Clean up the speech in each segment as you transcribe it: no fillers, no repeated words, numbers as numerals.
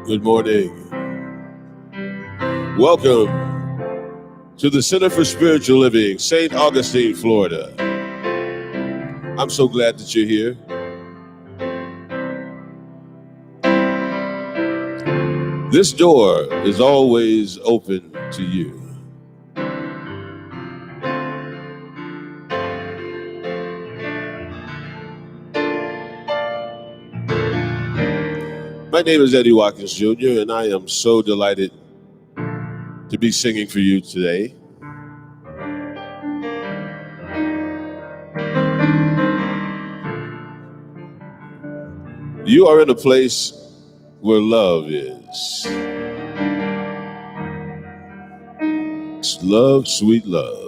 Good morning. Welcome to the Center for Spiritual Living, St. Augustine, Florida. I'm so glad that you're here. This door is always open to you. My name is Eddie Watkins Jr., and I am so delighted to be singing for you today. You are in a place where love is. It's love, sweet love.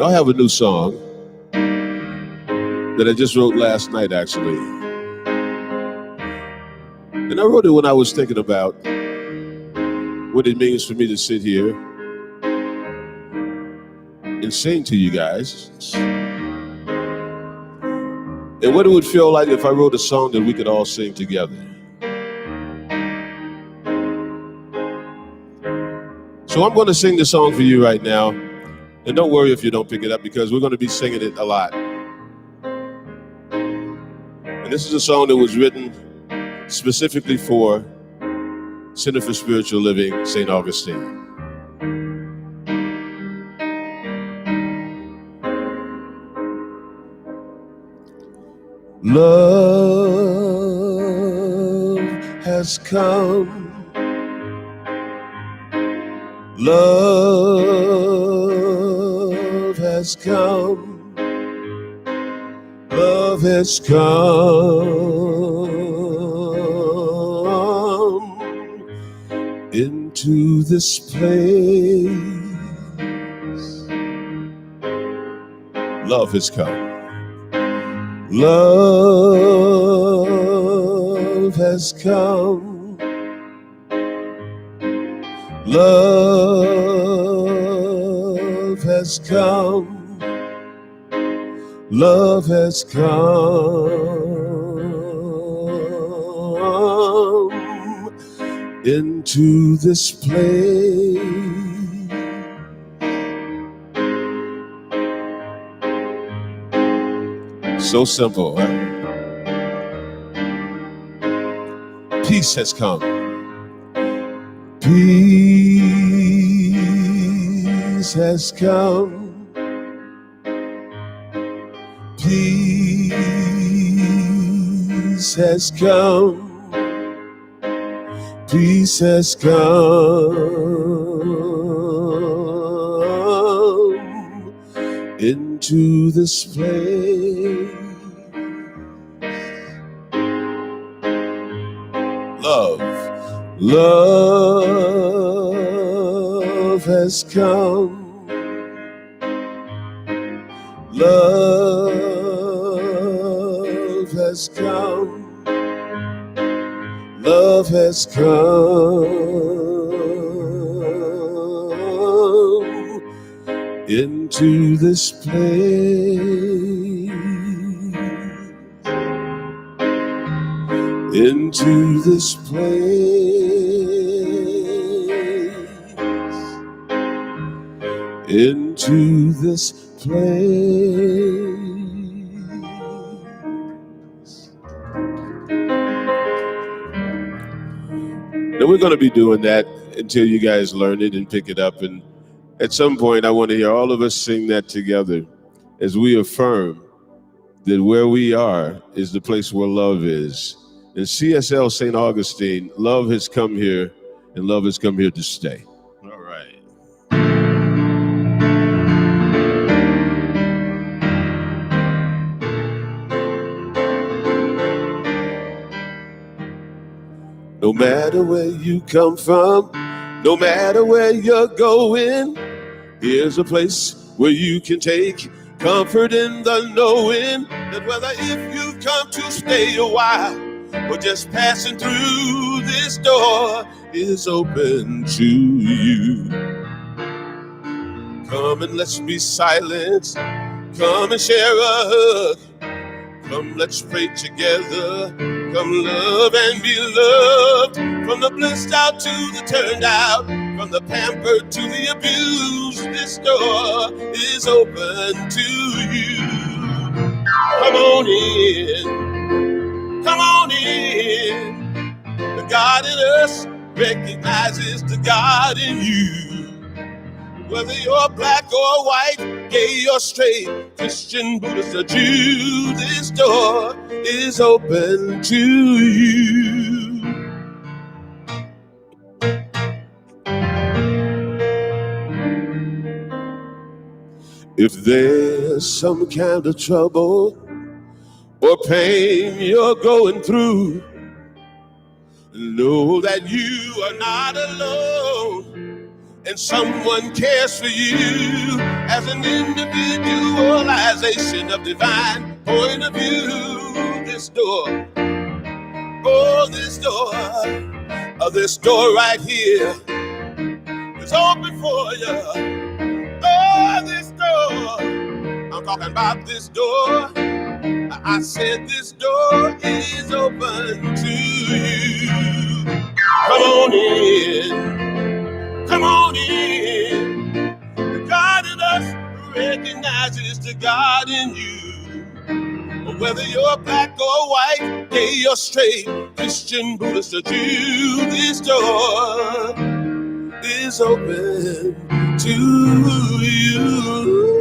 I have a new song that I just wrote last night, actually. And I wrote it when I was thinking about what it means for me to sit here and sing to you guys. And what it would feel like if I wrote a song that we could all sing together. So I'm going to sing the song for you right now. And don't worry if you don't pick it up, because we're going to be singing it a lot. And this is a song that was written specifically for Center for Spiritual Living, St. Augustine. Love has come. Love has come. Love has come into this place. Love has come. Love has come. Love has come. Love has come into this place. So simple, huh? Peace has come. Peace has come. Peace has come. Peace has come into this place. Love has come. Love has come. Love has come into this place. Into this place. Into this place. And we're going to be doing that until you guys learn it and pick it up. And at some point, I want to hear all of us sing that together as we affirm that where we are is the place where love is. In CSL St. Augustine, love has come here And love has come here to stay. All right. No matter where you come from, no matter where you're going, here's a place where you can take comfort in the knowing that whether if you've come to stay a while or just passing through, this door is open to you. Come and let's be silent. Come and share a hug. Come, let's pray together. Come love and be loved. From the blissed out to the turned out, from the pampered to the abused, this door is open to you. Come on in. Come on in. The God in us recognizes the God in you. Whether you're black or white, gay or straight, Christian, Buddhist, or Jew, this door is open to you. If there's some kind of trouble or pain you're going through, know that you are not alone. And someone cares for you as an individualization of divine point of view. This door, oh, this door right here is open for you. Oh, this door, I'm talking about this door. I said this door is open to you. Come on in. Come on in. The God in us recognizes the God in you. Whether you're black or white, gay or straight, Christian, Buddhist, or Jew, this door is open to you.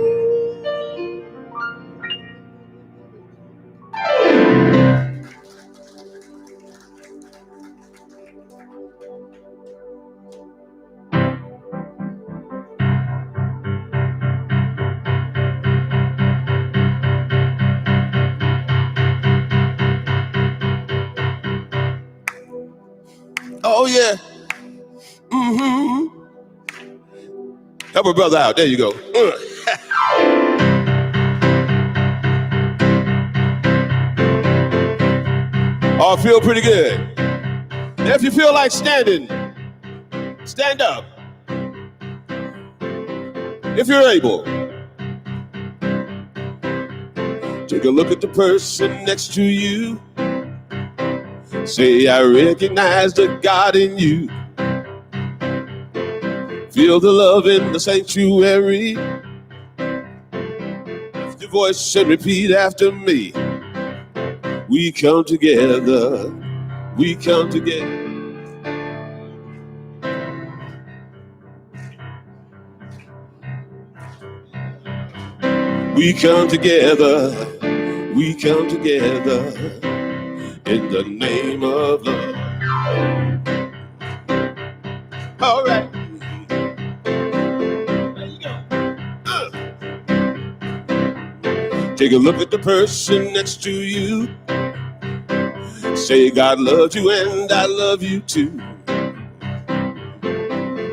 Oh, yeah. Mm-hmm. Help a brother out. There you go. Oh, I feel pretty good. Now, if you feel like standing, stand up. If you're able. Take a look at the person next to you. Say, I recognize the God in you. Feel the love in the sanctuary. Lift your voice and repeat after me. We come together. We come together. We come together. We come together. In the name of love. All right. There you go. Take a look at the person next to you. Say, God loves you and I love you too.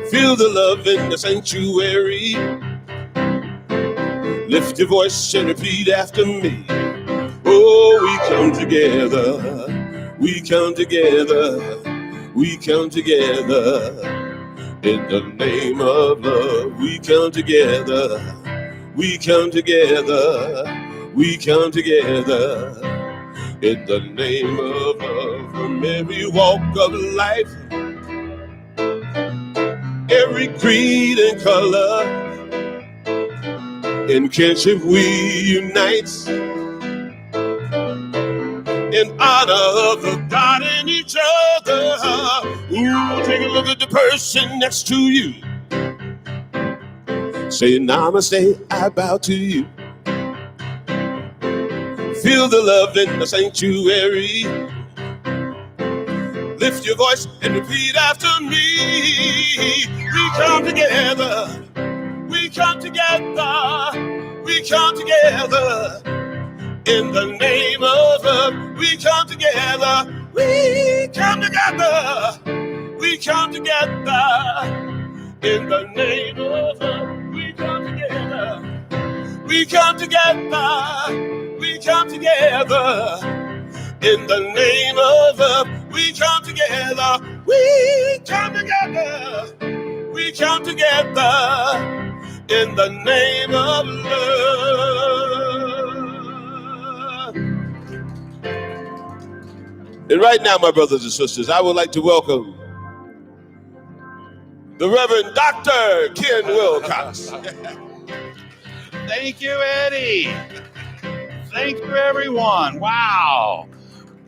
Feel the love in the sanctuary. Lift your voice and repeat after me. Oh, we come together, we come together, we come together, in the name of love. We come together, we come together, we come together, in the name of love. From every walk of life, every creed and color, in kinship we unite. In honor of the God in each other. Ooh, take a look at the person next to you. Say, namaste, I bow to you. Feel the love in the sanctuary. Lift your voice and repeat after me. We come together. We come together. We come together. In the name of love, we come together. We come together. We come together. In the name of love, we come together. We come together. We come together. In the name of love, we come together. We come together. We come together. In the name of love. And right now, my brothers and sisters, I would like to welcome the Reverend Dr. Ken Wilcox. Thank you, Eddie. Thank you, everyone. Wow.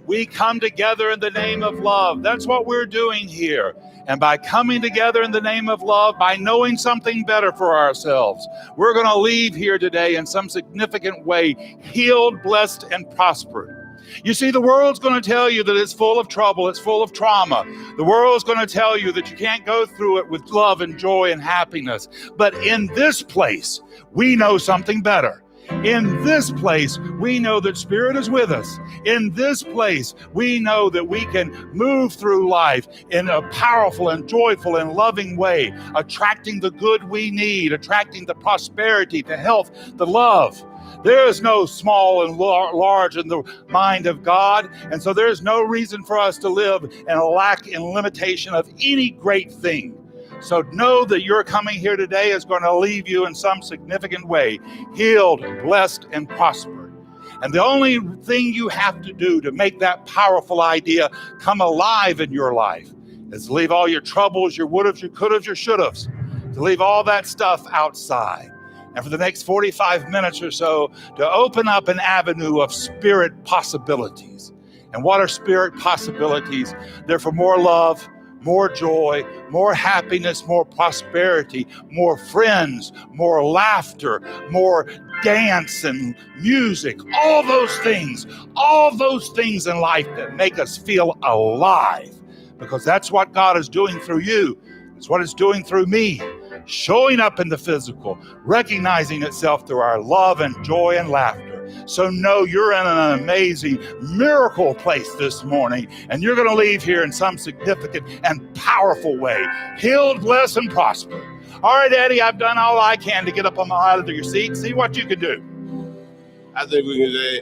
We come together in the name of love. That's what we're doing here. And by coming together in the name of love, by knowing something better for ourselves, we're going to leave here today in some significant way, healed, blessed, and prospered. You see, the world's going to tell you that it's full of trouble, it's full of trauma. The world's going to tell you that you can't go through it with love and joy and happiness. But in this place, we know something better. In this place, we know that Spirit is with us. In this place, we know that we can move through life in a powerful and joyful and loving way, attracting the good we need, attracting the prosperity, the health, the love. There is no small and large in the mind of God, and so there is no reason for us to live in a lack and limitation of any great thing. So know that your coming here today is going to leave you in some significant way, healed, blessed, and prospered. And the only thing you have to do to make that powerful idea come alive in your life is to leave all your troubles, your would-haves, your could-haves, your should-haves, to leave all that stuff outside. And for the next 45 minutes or so, to open up an avenue of spirit possibilities. And what are spirit possibilities? They're for more love, more joy, more happiness, more prosperity, more friends, more laughter, more dance and music, all those things in life that make us feel alive, because that's what God is doing through you. It's what it's doing through me, showing up in the physical, recognizing itself through our love and joy and laughter. So know you're in an amazing miracle place this morning, and you're going to leave here in some significant and powerful way, healed, blessed, and prosper. All right, Eddie, I've done all I can to get up out of your seat. See what you can do. I think we can say,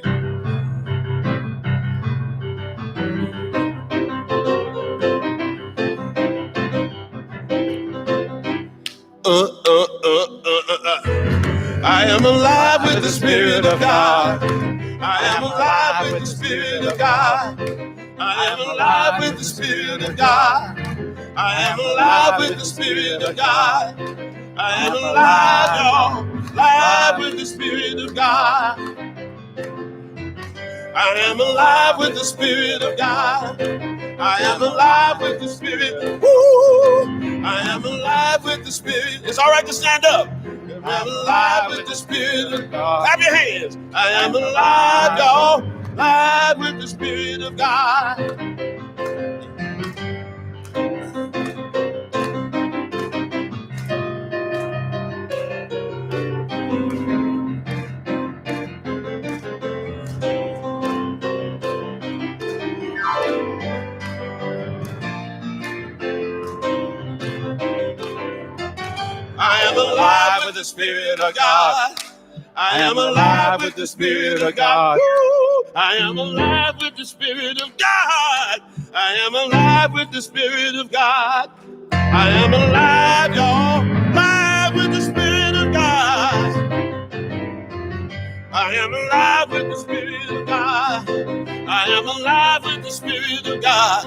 I am alive with the Spirit of God. I am alive with the Spirit of God. I am alive with the Spirit of God. I am alive with the Spirit of God. I am alive, y'all, alive with the Spirit of God. I am alive with the Spirit of God. I am alive with the Spirit. Woo! I am alive with the Spirit. It's all right to stand up. I'm alive with the Spirit of God. Clap your hands. I am alive, y'all, alive with the Spirit of God. I am alive with the Spirit of God. I am alive with the Spirit of God. I am alive with the Spirit of God. I am alive with the Spirit of God. I am alive, y'all, alive with the Spirit of God. I am alive with the Spirit of God. I am alive with the Spirit of God.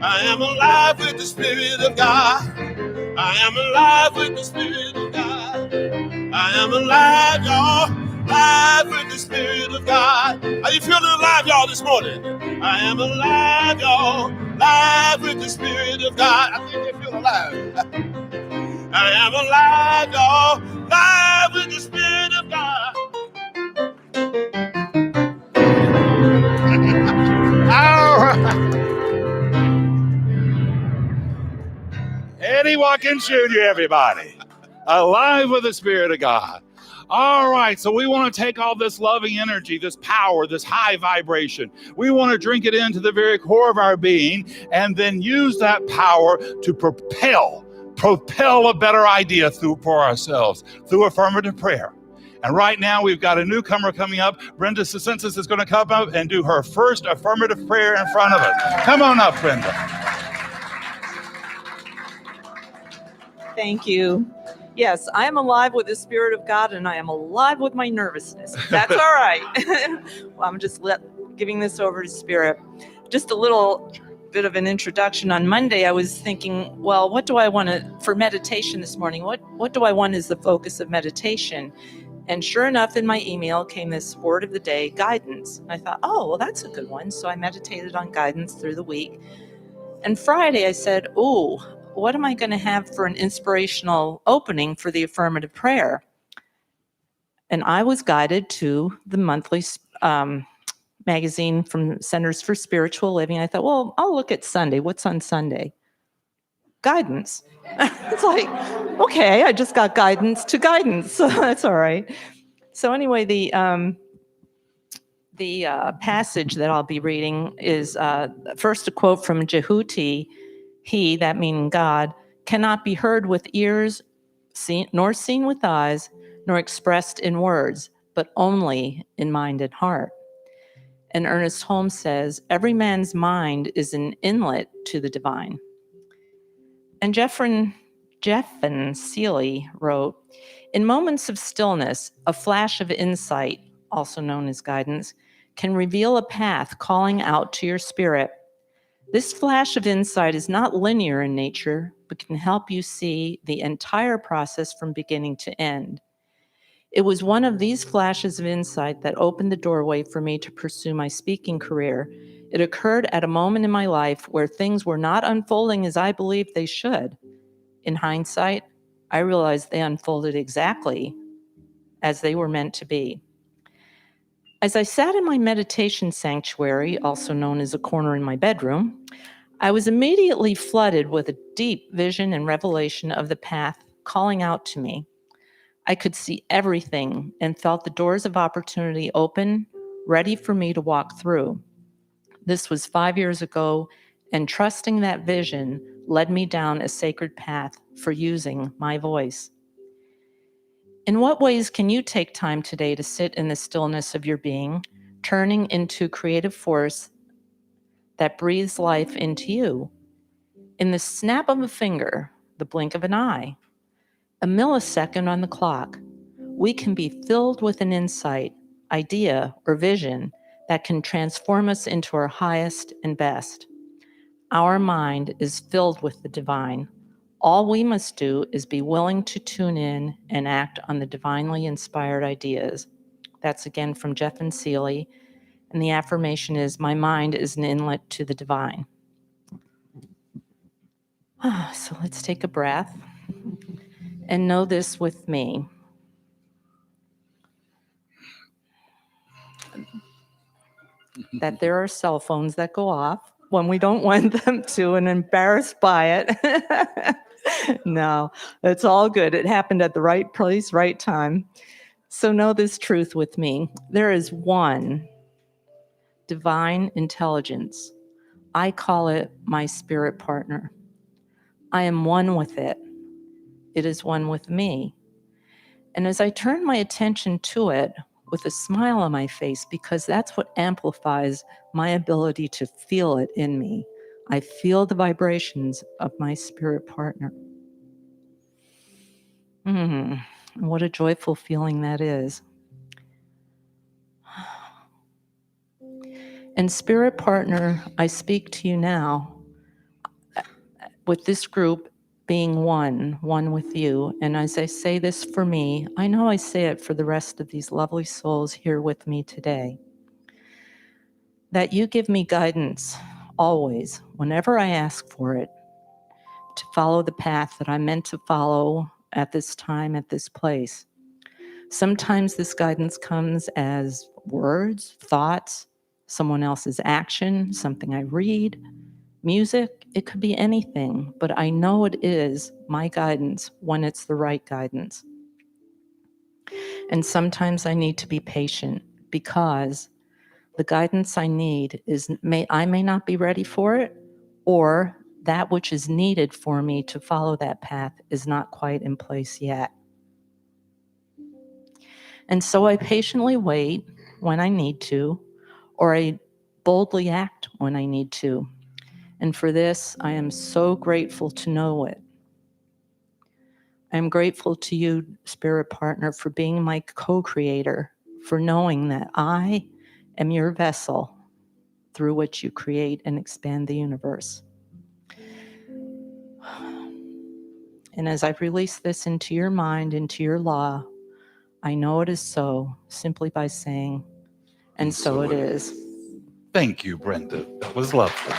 I am alive with the Spirit of God. I am alive with the Spirit of God. I am alive, y'all, alive with the Spirit of God. Are you feeling alive, y'all, this morning? I am alive, y'all, alive with the Spirit of God. I think they feel alive. I am alive, y'all, alive with the Spirit of God. All right. me walk and shoot you, everybody. Alive with the Spirit of God. All right, so we want to take all this loving energy, this power, this high vibration. We want to drink it into the very core of our being and then use that power to propel a better idea for ourselves through affirmative prayer. And right now, we've got a newcomer coming up. Brenda Sacensis is going to come up and do her first affirmative prayer in front of us. Come on up, Brenda. Thank you. Yes, I am alive with the Spirit of God, and I am alive with my nervousness. That's all right. Well, I'm just giving this over to Spirit. Just a little bit of an introduction. On Monday, I was thinking, well, what do I want for meditation this morning? What do I want as the focus of meditation? And sure enough, in my email came this word of the day, guidance. And I thought, oh, well, that's a good one. So I meditated on guidance through the week. And Friday, I said, oh, what am I going to have for an inspirational opening for the affirmative prayer? And I was guided to the monthly magazine from Centers for Spiritual Living. I thought, well, I'll look at Sunday. What's on Sunday? Guidance. It's like, okay, I just got guidance to guidance. So that's all right. So anyway, the passage that I'll be reading is first a quote from Jehuti. He, that meaning God, cannot be heard with ears, nor seen with eyes, nor expressed in words, but only in mind and heart. And Ernest Holmes says, every man's mind is an inlet to the divine. And Jeffin Seeley wrote, in moments of stillness, a flash of insight, also known as guidance, can reveal a path calling out to your spirit. This flash of insight is not linear in nature, but can help you see the entire process from beginning to end. It was one of these flashes of insight that opened the doorway for me to pursue my speaking career. It occurred at a moment in my life where things were not unfolding as I believed they should. In hindsight, I realized they unfolded exactly as they were meant to be. As I sat in my meditation sanctuary, also known as a corner in my bedroom, I was immediately flooded with a deep vision and revelation of the path calling out to me. I could see everything and felt the doors of opportunity open, ready for me to walk through. This was 5 years ago, and trusting that vision led me down a sacred path for using my voice. In what ways can you take time today to sit in the stillness of your being, turning into creative force that breathes life into you? In the snap of a finger, the blink of an eye, a millisecond on the clock, we can be filled with an insight, idea, or vision that can transform us into our highest and best. Our mind is filled with the divine. All we must do is be willing to tune in and act on the divinely inspired ideas. That's again from Jeffin Seeley. And the affirmation is, my mind is an inlet to the divine. So let's take a breath and know this with me. That there are cell phones that go off when we don't want them to and embarrassed by it. No, it's all good. It happened at the right place, right time. So know this truth with me. There is one divine intelligence. I call it my spirit partner. I am one with it. It is one with me. And as I turn my attention to it with a smile on my face, because that's what amplifies my ability to feel it in me, I feel the vibrations of my spirit partner. What a joyful feeling that is. And spirit partner, I speak to you now with this group being one with you. And as I say this for me, I know I say it for the rest of these lovely souls here with me today. That you give me guidance always, whenever I ask for it, to follow the path that I'm meant to follow at this time, at this place. Sometimes this guidance comes as words, thoughts, someone else's action, something I read, music. It could be anything, but I know it is my guidance when it's the right guidance. And sometimes I need to be patient because the guidance I need I may not be ready for it, or that which is needed for me to follow that path is not quite in place yet. And so I patiently wait when I need to, or I boldly act when I need to. And for this, I am so grateful to know it. I'm grateful to you, Spirit Partner, for being my co-creator, for knowing that I am your vessel through which you create and expand the universe. And as I release this into your mind, into your law, I know it is so simply by saying, and so it is. Thank you, Brenda. That was lovely.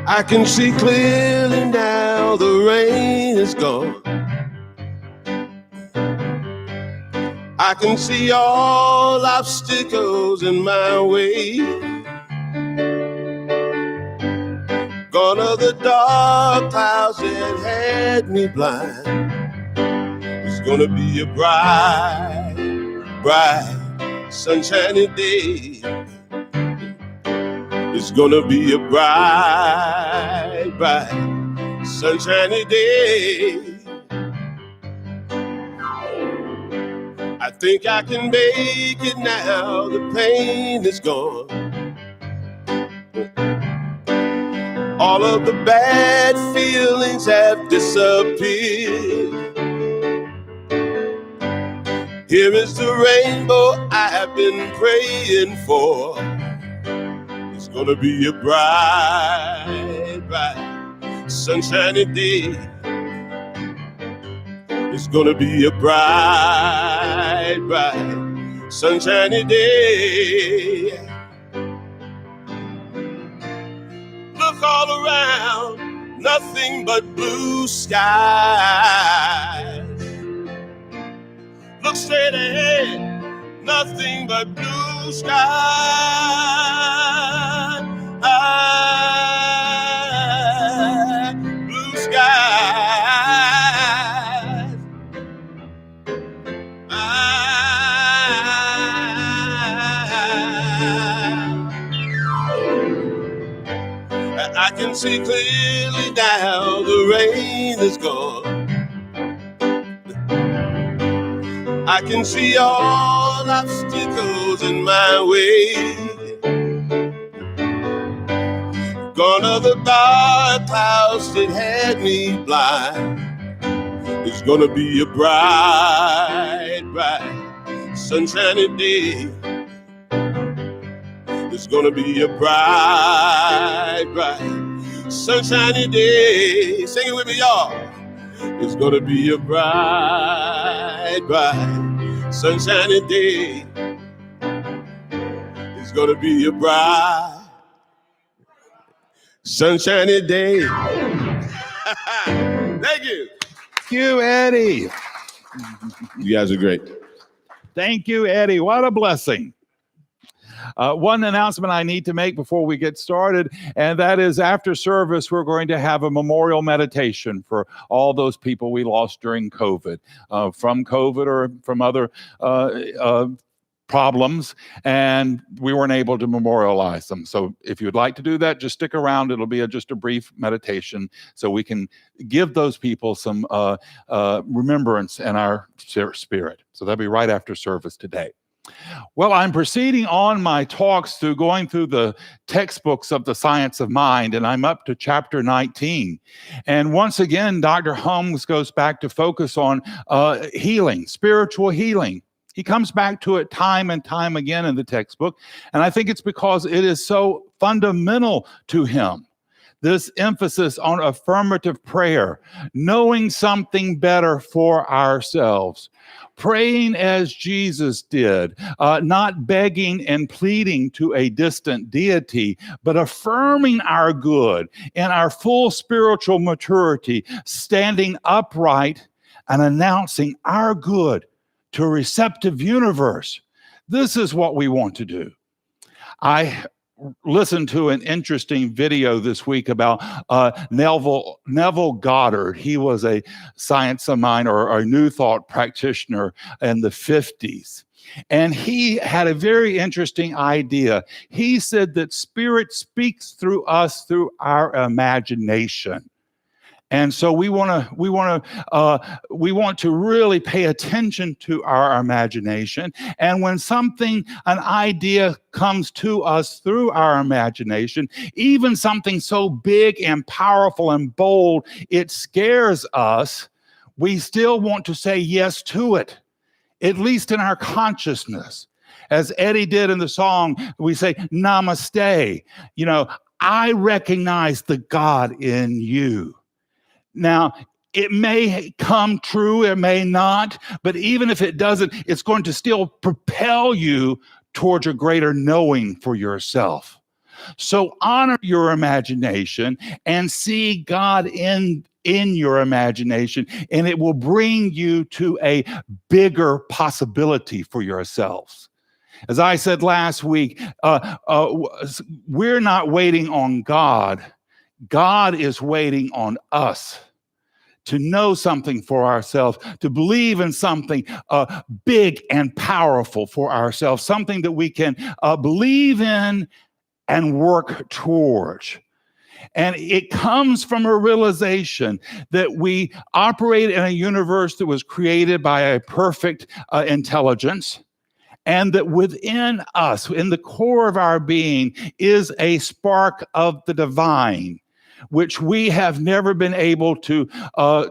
I can see clearly now the rain is gone. I can see all obstacles in my way. Gone are the dark clouds that had me blind. It's gonna be a bright, bright, sunshiny day. It's gonna be a bright, bright, sunshiny day. I think I can make it now, the pain is gone. All of the bad feelings have disappeared. Here is the rainbow I've been praying for. It's gonna be a bright, bright, sunshiny day. It's gonna be a bright, bright, sunshiny day. Look all around, nothing but blue skies. Look straight ahead, nothing but blue skies. Blue skies. I can see clearly now the rain is gone. I can see all obstacles in my way. Gone are the dark clouds that had me blind. It's gonna be a bright, bright, sunshiny day. It's gonna be a bright, bright, sunshiny day. Sing it with me, y'all. It's gonna be a bright, bright, sunshiny day. It's gonna be a bright, sunshiny day. Thank you. Thank you, Eddie. You guys are great. Thank you, Eddie. What a blessing. One announcement I need to make before we get started, and that is after service, we're going to have a memorial meditation for all those people we lost during COVID, from COVID or from other problems, and we weren't able to memorialize them. So if you'd like to do that, just stick around. It'll be just a brief meditation so we can give those people some remembrance in our spirit. So that'll be right after service today. Well, I'm proceeding on my talks through going through the textbooks of the science of mind, and I'm up to chapter 19. And once again, Dr. Holmes goes back to focus on healing, spiritual healing. He comes back to it time and time again in the textbook, and I think it's because it is so fundamental to him this emphasis on affirmative prayer, knowing something better for ourselves, praying as Jesus did, not begging and pleading to a distant deity, but affirming our good and our full spiritual maturity, standing upright and announcing our good to a receptive universe. This is what we want to do. I listened to an interesting video this week about Neville Goddard. He was a science of mind or a New Thought practitioner in the 50s. And he had a very interesting idea. He said that spirit speaks through us through our imagination. And so we want to really pay attention to our imagination. And when an idea comes to us through our imagination, even something so big and powerful and bold, it scares us, we still want to say yes to it, at least in our consciousness. As Eddie did in the song, we say, namaste. I recognize the God in you. Now, it may come true, it may not, but even if it doesn't, it's going to still propel you towards a greater knowing for yourself. So honor your imagination and see God in your imagination, and it will bring you to a bigger possibility for yourselves. As I said last week, we're not waiting on God. God is waiting on us to know something for ourselves, to believe in something big and powerful for ourselves, something that we can believe in and work towards. And it comes from a realization that we operate in a universe that was created by a perfect intelligence, and that within us, in the core of our being, is a spark of the divine, which we have never been able to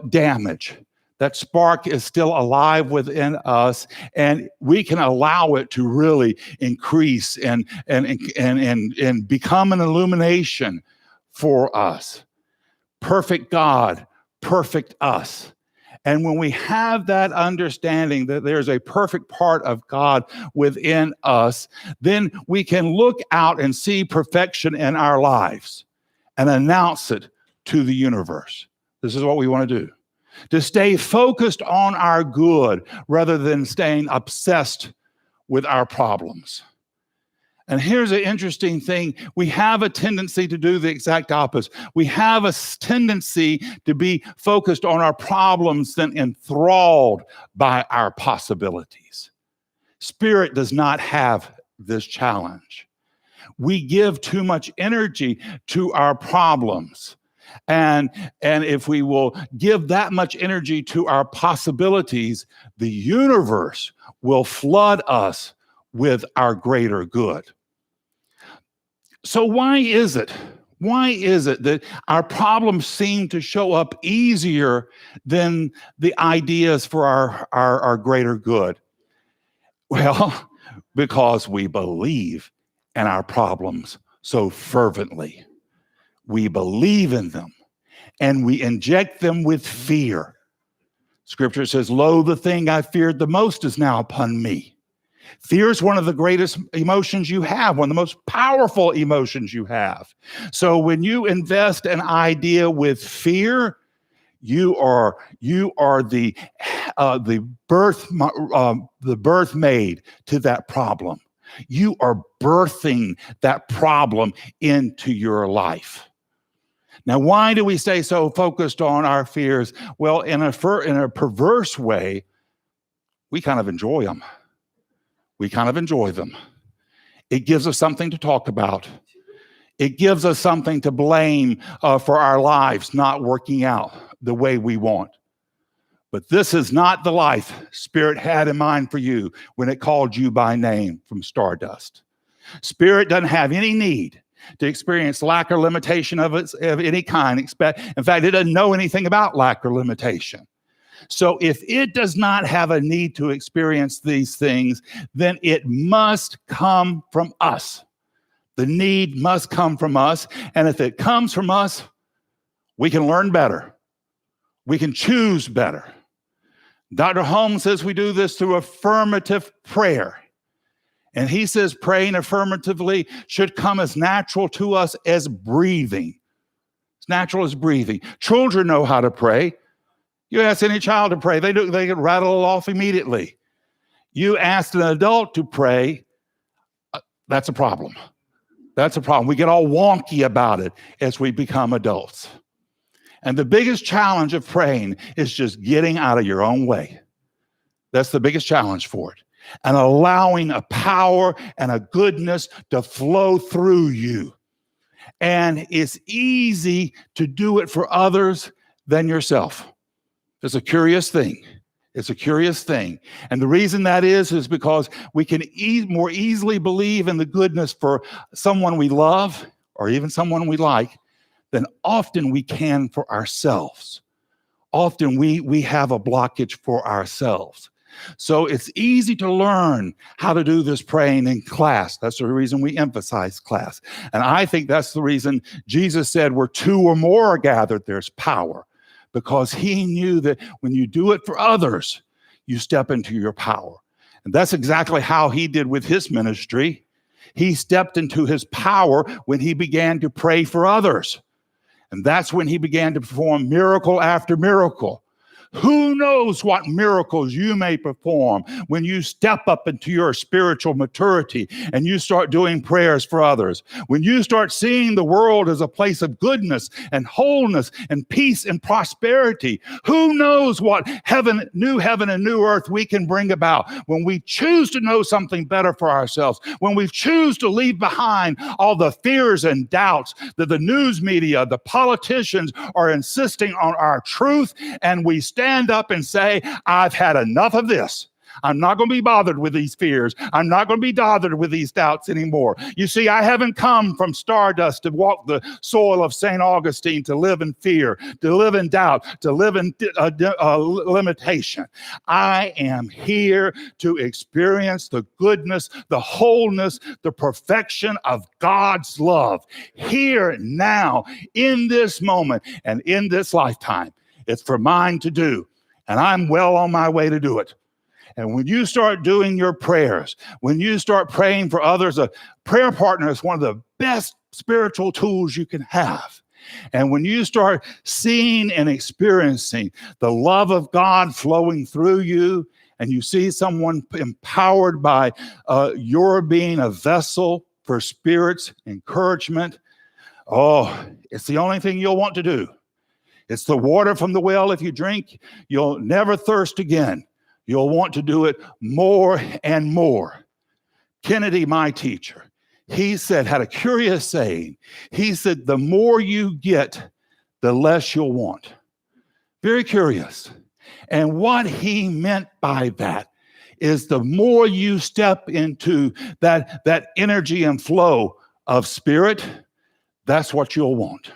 damage. That spark is still alive within us, and we can allow it to really increase and become an illumination for us. Perfect God, perfect us. And when we have that understanding that there's a perfect part of God within us, then we can look out and see perfection in our lives and announce it to the universe. This is what we want to do. To stay focused on our good rather than staying obsessed with our problems. And here's an interesting thing. We have a tendency to do the exact opposite. We have a tendency to be focused on our problems than enthralled by our possibilities. Spirit does not have this challenge. We give too much energy to our problems. And if we will give that much energy to our possibilities, the universe will flood us with our greater good. So why is it that our problems seem to show up easier than the ideas for our greater good? Well, because we believe in our problems so fervently. We believe in them, and we inject them with fear. Scripture says, "Lo, the thing I feared the most is now upon me." Fear is one of the greatest emotions you have, one of the most powerful emotions you have. So when you invest an idea with fear, you are the birth maid to that problem. You are birthing that problem into your life. Now, why do we stay so focused on our fears? Well, in a perverse way, we kind of enjoy them. We kind of enjoy them. It gives us something to talk about. It gives us something to blame for our lives not working out the way we want. But this is not the life Spirit had in mind for you when it called you by name from stardust. Spirit doesn't have any need to experience lack or limitation of any kind. In fact, it doesn't know anything about lack or limitation. So if it does not have a need to experience these things, then it must come from us. The need must come from us. And if it comes from us, we can learn better. We can choose better. Dr. Holmes says we do this through affirmative prayer. And he says praying affirmatively should come as natural to us as breathing. It's natural as breathing. Children know how to pray. You ask any child to pray, they can rattle it off immediately. You ask an adult to pray, that's a problem. That's a problem. We get all wonky about it as we become adults. And the biggest challenge of praying is just getting out of your own way. That's the biggest challenge for it. And allowing a power and a goodness to flow through you. And it's easy to do it for others than yourself. It's a curious thing. It's a curious thing. And the reason that is because we can more easily believe in the goodness for someone we love or even someone we like than often we can for ourselves. Often we have a blockage for ourselves. So it's easy to learn how to do this praying in class. That's the reason we emphasize class. And I think that's the reason Jesus said where two or more are gathered, there's power. Because he knew that when you do it for others, you step into your power. And that's exactly how he did with his ministry. He stepped into his power when he began to pray for others. And that's when he began to perform miracle after miracle. Who knows what miracles you may perform when you step up into your spiritual maturity and you start doing prayers for others. When you start seeing the world as a place of goodness and wholeness and peace and prosperity. Who knows what heaven and new earth we can bring about when we choose to know something better for ourselves. When we choose to leave behind all the fears and doubts that the news media, the politicians are insisting on our truth, and we stand up and say, I've had enough of this. I'm not going to be bothered with these fears. I'm not going to be bothered with these doubts anymore. You see, I haven't come from stardust to walk the soil of St. Augustine to live in fear, to live in doubt, to live in limitation. I am here to experience the goodness, the wholeness, the perfection of God's love here, now, in this moment, and in this lifetime. It's for mine to do, and I'm well on my way to do it. And when you start doing your prayers, when you start praying for others, a prayer partner is one of the best spiritual tools you can have. And when you start seeing and experiencing the love of God flowing through you, and you see someone empowered by your being a vessel for Spirit's encouragement, it's the only thing you'll want to do. It's the water from the well. If you drink, you'll never thirst again. You'll want to do it more and more. Kennedy, my teacher, he said, had a curious saying. He said, the more you get, the less you'll want. Very curious. And what he meant by that is the more you step into that energy and flow of Spirit, that's what you'll want.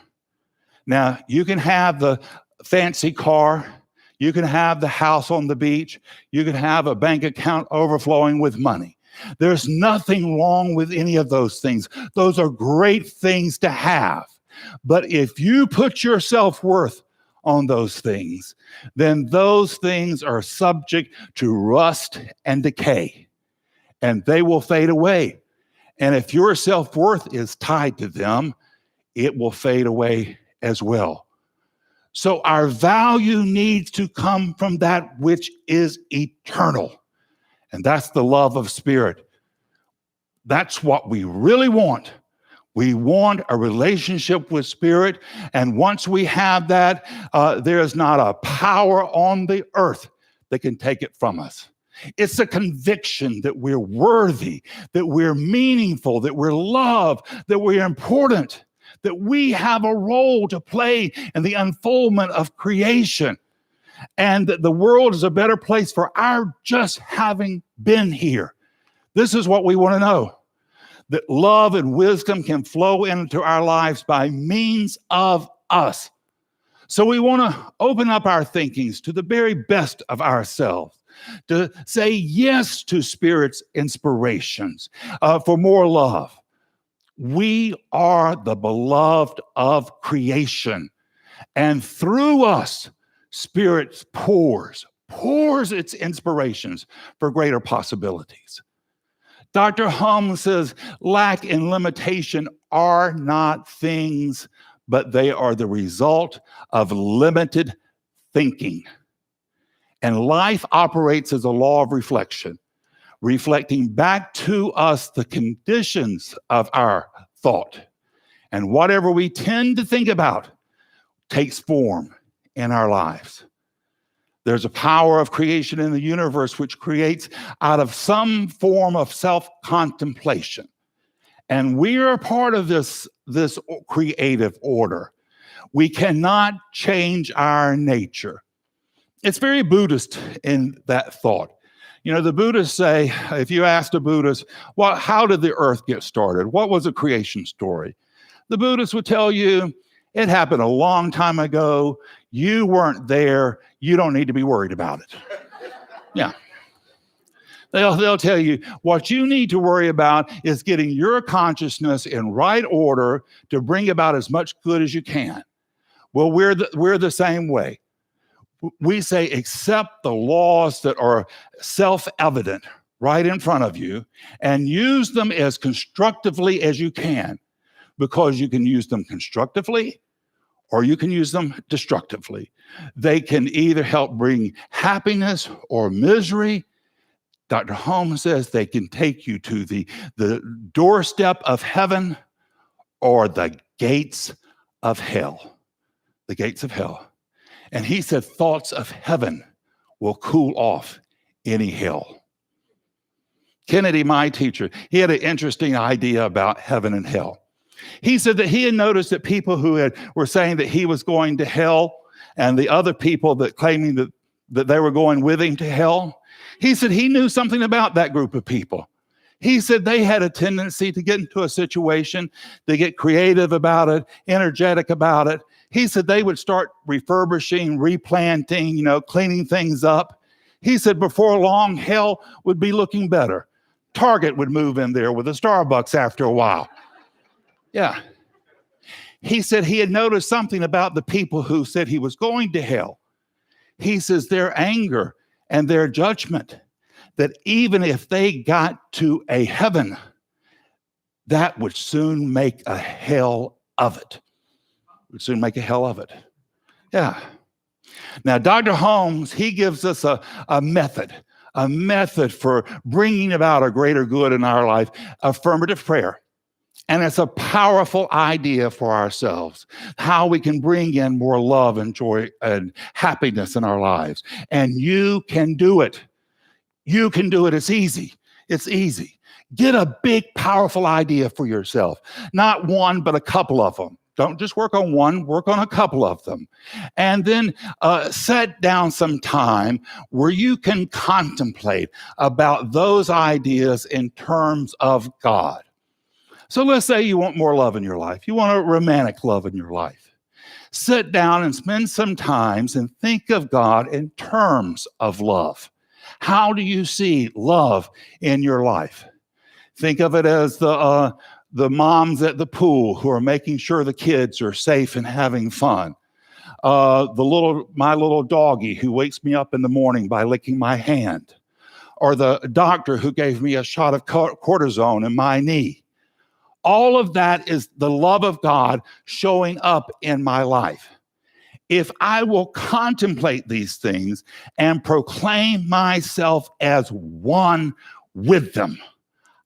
Now, you can have the fancy car. You can have the house on the beach. You can have a bank account overflowing with money. There's nothing wrong with any of those things. Those are great things to have. But if you put your self-worth on those things, then those things are subject to rust and decay, and they will fade away. And if your self-worth is tied to them, it will fade away as well. So our value needs to come from that which is eternal. And that's the love of Spirit. That's what we really want. We want a relationship with Spirit. And once we have that, there is not a power on the earth that can take it from us. It's a conviction that we're worthy, that we're meaningful, that we're loved, that we're important, that we have a role to play in the unfoldment of creation, and that the world is a better place for our just having been here. This is what we want to know, that love and wisdom can flow into our lives by means of us. So we want to open up our thinkings to the very best of ourselves, to say yes to Spirit's inspirations for more love. We are the beloved of creation. And through us, Spirit pours its inspirations for greater possibilities. Dr. Hum says, lack and limitation are not things, but they are the result of limited thinking. And life operates as a law of reflection, reflecting back to us the conditions of our thought. And whatever we tend to think about takes form in our lives. There's a power of creation in the universe which creates out of some form of self-contemplation. And we are a part of this creative order. We cannot change our nature. It's very Buddhist in that thought. You know, the Buddhists say, if you asked a Buddhist, well, how did the earth get started? What was the creation story? The Buddhists would tell you, it happened a long time ago. You weren't there. You don't need to be worried about it. Yeah. They'll tell you what you need to worry about is getting your consciousness in right order to bring about as much good as you can. Well, we're the same way. We say accept the laws that are self-evident right in front of you and use them as constructively as you can, because you can use them constructively or you can use them destructively. They can either help bring happiness or misery. Dr. Holmes says they can take you to the doorstep of heaven or the gates of hell. The gates of hell. And he said thoughts of heaven will cool off any hell. Kennedy, my teacher, he had an interesting idea about heaven and hell. He said that he had noticed that people who were saying that he was going to hell and the other people that claiming that they were going with him to hell, he said he knew something about that group of people. He said they had a tendency to get into a situation, they get creative about it, energetic about it. He said they would start refurbishing, replanting, cleaning things up. He said before long, hell would be looking better. Target would move in there with a Starbucks after a while. Yeah. He said he had noticed something about the people who said he was going to hell. He says their anger and their judgment, that even if they got to a heaven, that would soon make a hell of it. Would soon make a hell of it. Yeah. Now, Dr. Holmes, he gives us a method for bringing about a greater good in our life, affirmative prayer. And it's a powerful idea for ourselves, how we can bring in more love and joy and happiness in our lives. And you can do it. You can do it. It's easy. It's easy. Get a big, powerful idea for yourself. Not one, but a couple of them. Don't just work on one, work on a couple of them. And then set down some time where you can contemplate about those ideas in terms of God. So let's say you want more love in your life. You want a romantic love in your life. Sit down and spend some time and think of God in terms of love. How do you see love in your life? Think of it as the moms at the pool who are making sure the kids are safe and having fun. My little doggie who wakes me up in the morning by licking my hand. Or the doctor who gave me a shot of cortisone in my knee. All of that is the love of God showing up in my life. If I will contemplate these things and proclaim myself as one with them,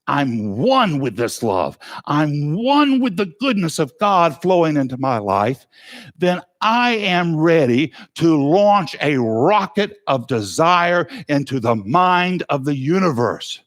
I'm one with this love, I'm one with the goodness of God flowing into my life, then I am ready to launch a rocket of desire into the mind of the universe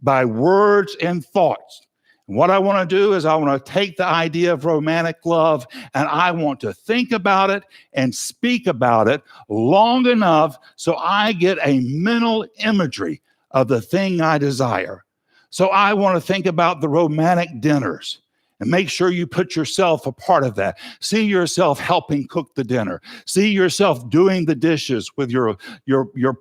by words and thoughts. And what I want to do is I want to take the idea of romantic love and I want to think about it and speak about it long enough so I get a mental imagery of the thing I desire. So I want to think about the romantic dinners And make sure you put yourself a part of that. See yourself helping cook the dinner. See yourself doing the dishes with your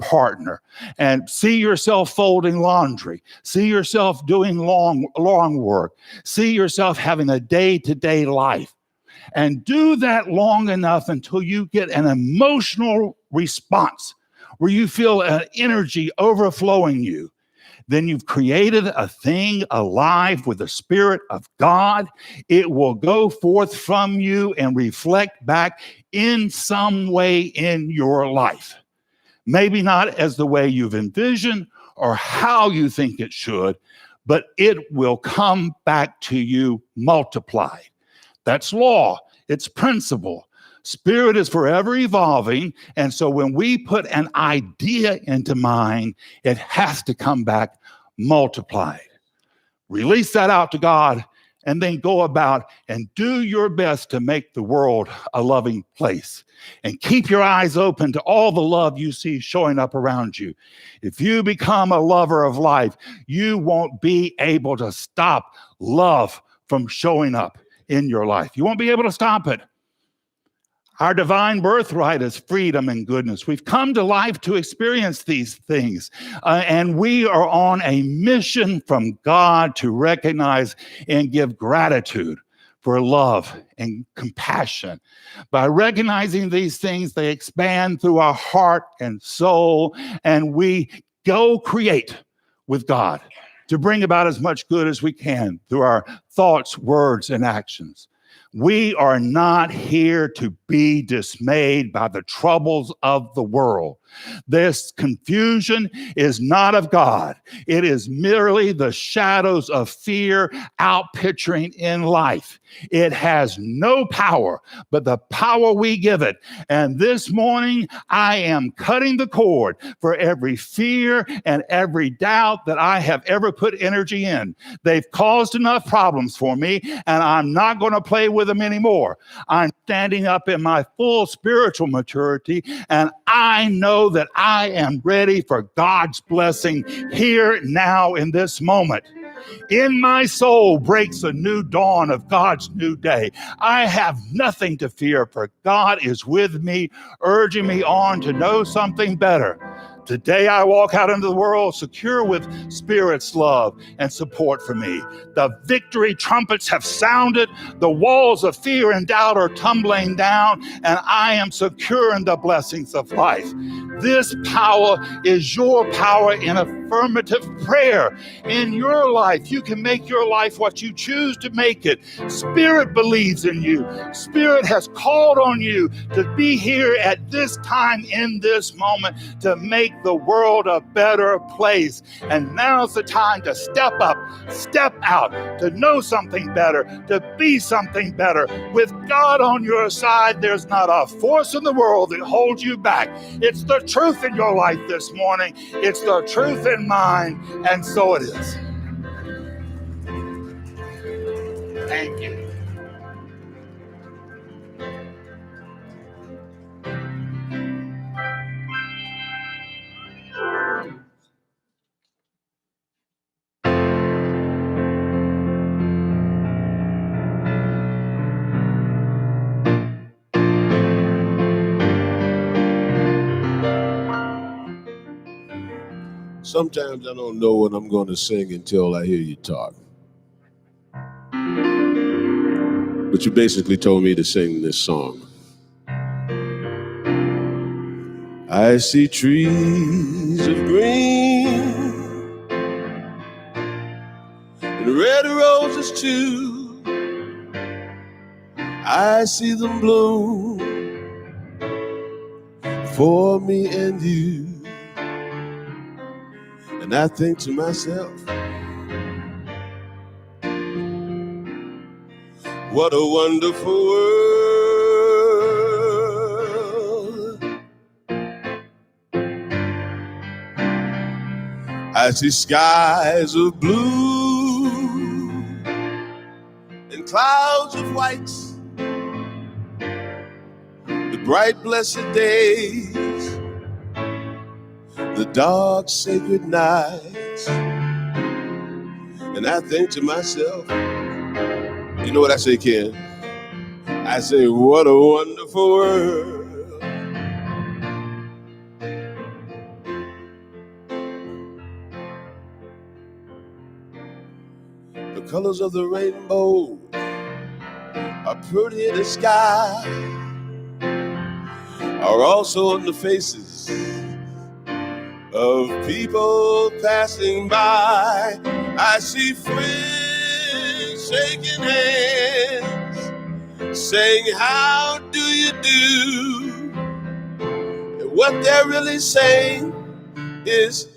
partner. And see yourself folding laundry. See yourself doing long work. See yourself having a day-to-day life. And do that long enough until you get an emotional response where you feel an energy overflowing you. Then you've created a thing alive with the Spirit of God. It will go forth from you and reflect back in some way in your life. Maybe not as the way you've envisioned or how you think it should, but it will come back to you multiplied. That's law. It's principle. Spirit is forever evolving. And so when we put an idea into mind, it has to come back multiplied. Release that out to God and then go about and do your best to make the world a loving place. And keep your eyes open to all the love you see showing up around you. If you become a lover of life, you won't be able to stop love from showing up in your life. You won't be able to stop it. Our divine birthright is freedom and goodness. We've come to life to experience these things. And we are on a mission from God to recognize and give gratitude for love and compassion. By recognizing these things, they expand through our heart and soul, and we go create with God to bring about as much good as we can through our thoughts, words, and actions. We are not here to be dismayed by the troubles of the world. This confusion is not of God. It is merely the shadows of fear outpicturing in life. It has no power but the power we give it. And this morning, I am cutting the cord for every fear and every doubt that I have ever put energy in. They've caused enough problems for me, and I'm not going to play with them anymore. I'm standing up in my full spiritual maturity, and I know that I am ready for God's blessing here, now, in this moment. In my soul breaks a new dawn of God's new day. I have nothing to fear, for God is with me, urging me on to know something better. Today I walk out into the world secure with Spirit's love and support for me. The victory trumpets have sounded. The walls of fear and doubt are tumbling down, and I am secure in the blessings of life. This power is your power in affirmative prayer. In your life, you can make your life what you choose to make it. Spirit believes in you. Spirit has called on you to be here at this time in this moment to make the world a better place. And now's the time to step up, step out, to know something better, to be something better. With God on your side, there's not a force in the world that holds you back. It's the truth in your life this morning. It's the truth in mine, and so it is. Thank you. Sometimes I don't know what I'm going to sing until I hear you talk. But you basically told me to sing this song. I see trees of green and red roses too. I see them bloom for me and you. And I think to myself, what a wonderful world. I see skies of blue and clouds of white, the bright blessed days, the dark sacred nights. And I think to myself, You know what I say, Ken? I say, what a wonderful world. The colors of the rainbow are pretty in the sky, are also on the faces of people passing by. I see friends shaking hands, saying, how do you do? And what they're really saying is,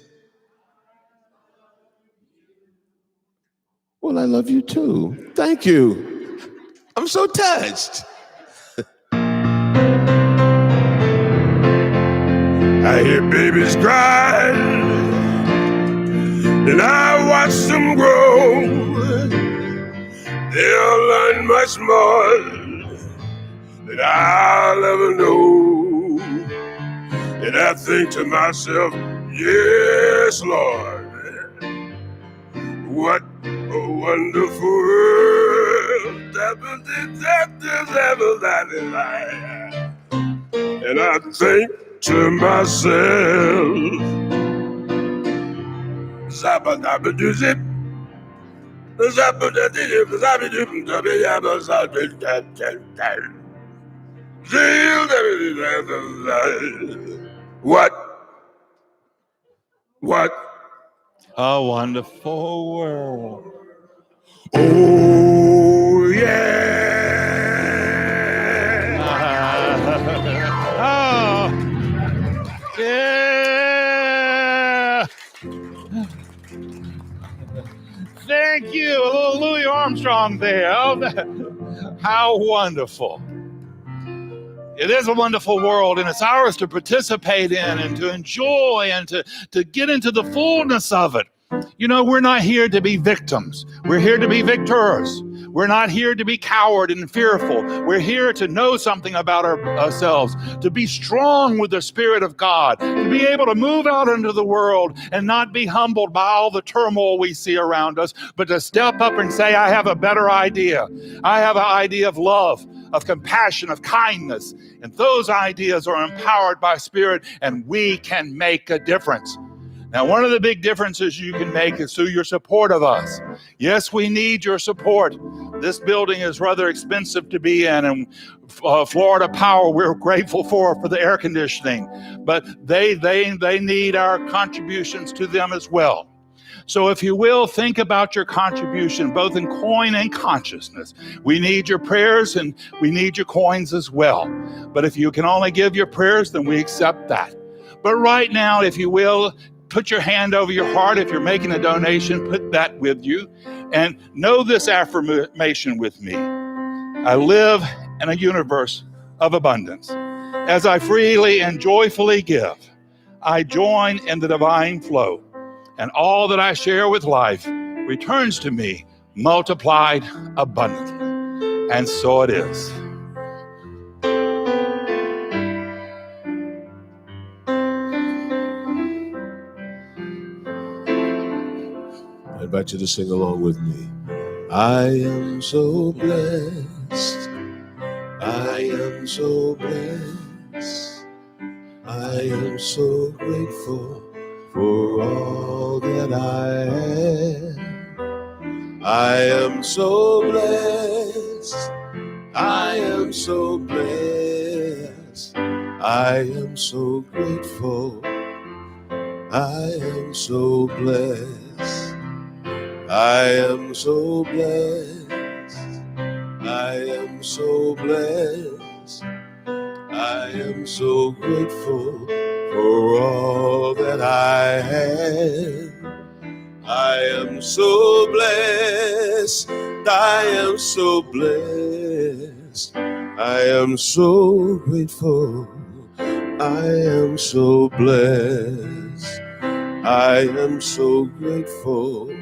well, I love you too. Thank you. I'm so touched. I hear babies cry, and I watch them grow. They'll learn much more than I'll ever know. And I think to myself, yes, Lord, what a wonderful world. And I think to myself, Zabba-dabba-doo-zip, what A wonderful world. Oh, yeah. Oh, yeah. Thank you. A little Louis Armstrong there. Oh, how wonderful. It is a wonderful world, and it's ours to participate in and to enjoy and to get into the fullness of it. You know, we're not here to be victims. We're here to be victors. We're not here to be coward and fearful. We're here to know something about ourselves, to be strong with the Spirit of God, to be able to move out into the world and not be humbled by all the turmoil we see around us, but to step up and say, I have a better idea. I have an idea of love, of compassion, of kindness. And those ideas are empowered by Spirit, and we can make a difference. Now, one of the big differences you can make is through your support of us. Yes, we need your support. This building is rather expensive to be in, and Florida Power, we're grateful for the air conditioning, but they need our contributions to them as well. So if you will, think about your contribution, both in coin and consciousness. We need your prayers and we need your coins as well. But if you can only give your prayers, then we accept that. But right now, if you will, put your hand over your heart. If you're making a donation, put that with you. And know this affirmation with me. I live in a universe of abundance. As I freely and joyfully give, I join in the divine flow. And all that I share with life returns to me multiplied abundantly. And so it is. I invite you to sing along with me. I am so blessed. I am so blessed. I am so grateful for all that I have. I am so blessed. I am so blessed. I am so grateful. I am so blessed. I am so blessed. I am so blessed. I am so grateful for all that I have. I am so blessed. I am so blessed. I am so grateful. I am so blessed. I am so grateful.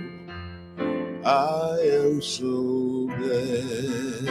I am so blessed.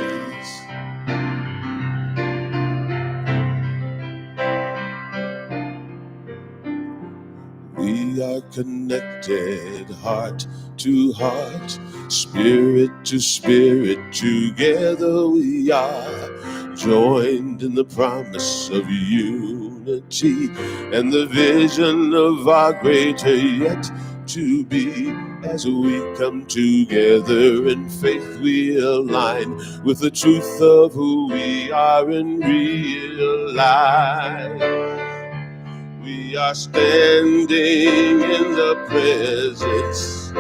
We are connected, heart to heart, spirit to spirit, together we are joined in the promise of unity and the vision of our greater yet to be. As we come together in faith, we align with the truth of who we are in real life. We are standing in the presence,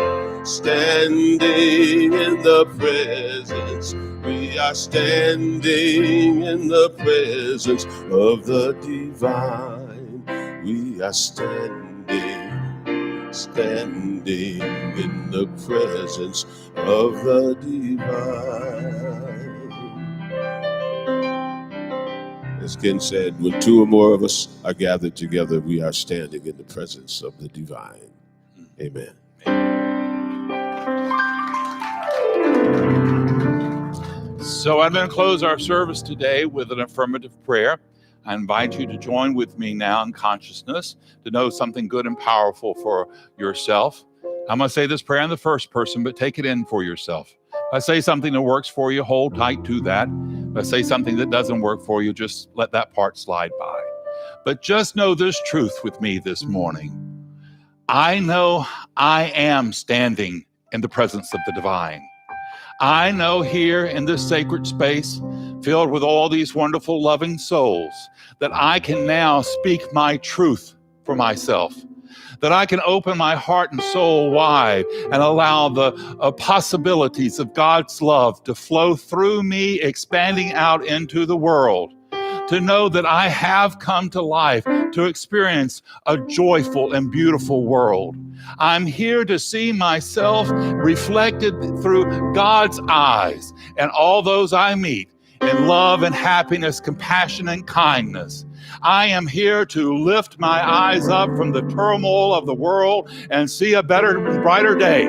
standing in the presence. We are standing in the presence of the divine. We are standing in the presence of the divine. As Ken said, when two or more of us are gathered together, we are standing in the presence of the divine. Amen. So I'm going to close our service today with an affirmative prayer. I invite you to join with me now in consciousness to know something good and powerful for yourself. I'm going to say this prayer in the first person, but take it in for yourself. If I say something that works for you, hold tight to that. If I say something that doesn't work for you, just let that part slide by. But just know this truth with me this morning. I know I am standing in the presence of the divine. I know here in this sacred space, filled with all these wonderful, loving souls, that I can now speak my truth for myself, that I can open my heart and soul wide and allow the possibilities of God's love to flow through me, expanding out into the world, to know that I have come to life to experience a joyful and beautiful world. I'm here to see myself reflected through God's eyes and all those I meet in love and happiness, compassion and kindness. I am here to lift my eyes up from the turmoil of the world and see a better and brighter day.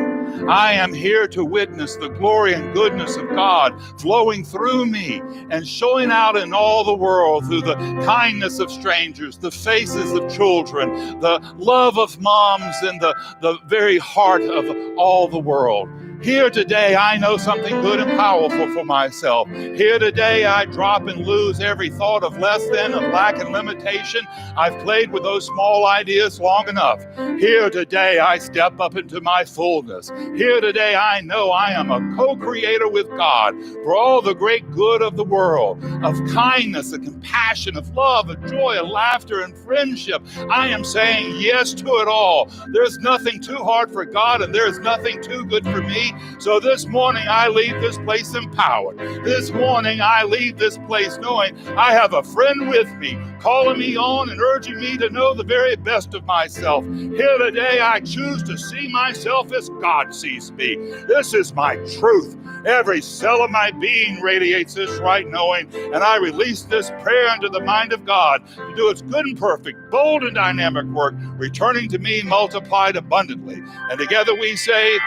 I am here to witness the glory and goodness of God flowing through me and showing out in all the world through the kindness of strangers, the faces of children, the love of moms, and the very heart of all the world. Here today, I know something good and powerful for myself. Here today, I drop and lose every thought of less than, of lack and limitation. I've played with those small ideas long enough. Here today, I step up into my fullness. Here today, I know I am a co-creator with God for all the great good of the world, of kindness and compassion, of love and joy and laughter and friendship. I am saying yes to it all. There's nothing too hard for God, and there's nothing too good for me. So this morning, I leave this place empowered. This morning, I leave this place knowing I have a friend with me, calling me on and urging me to know the very best of myself. Here today, I choose to see myself as God sees me. This is my truth. Every cell of my being radiates this right knowing, and I release this prayer into the mind of God to do its good and perfect, bold and dynamic work, returning to me multiplied abundantly. And together we say,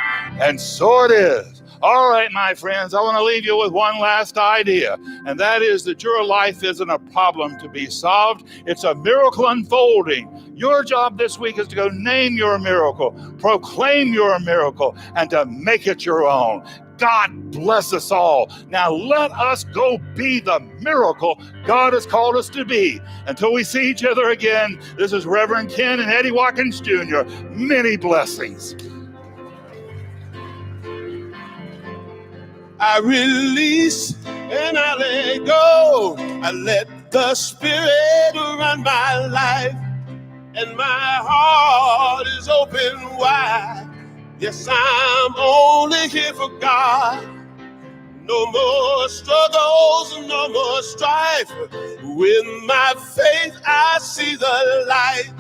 and so it is. All right, my friends, I want to leave you with one last idea, and that is that your life isn't a problem to be solved. It's a miracle unfolding. Your job this week is to go name your miracle, proclaim your miracle, and to make it your own. God bless us all. Now let us go be the miracle God has called us to be. Until we see each other again, this is Reverend Ken and Eddie Watkins Jr. Many blessings. I release and I let go. I let the Spirit run my life, and my heart is open wide. Yes, I'm only here for God. No more struggles, no more strife. With my faith, I see the light.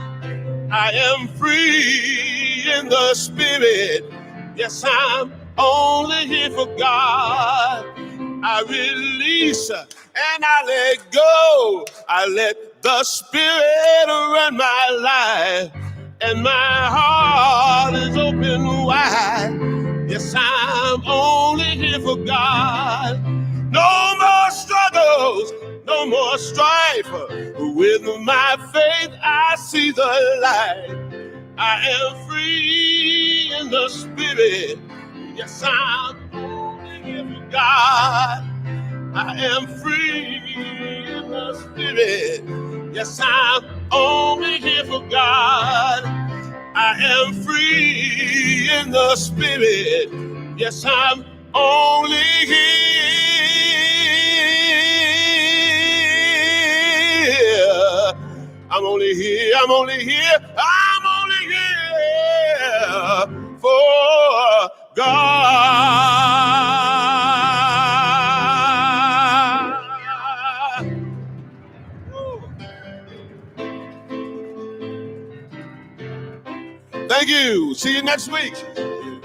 I am free in the Spirit. Yes, I'm only here for God. I release and I let go. I let the Spirit run my life, and my heart is open wide. Yes, I'm only here for God. No more struggles, no more strife. With my faith, I see the light. I am free in the spirit. Yes, I'm only here for God. I am free in the spirit. Yes, I'm only here for God. I am free in the spirit. Yes, I'm only here. I'm only here. I'm only here. I'm only here for God. Thank you. See you next week. There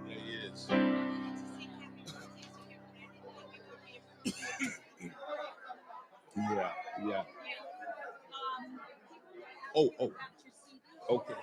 he is. Yeah, yeah. Oh, okay.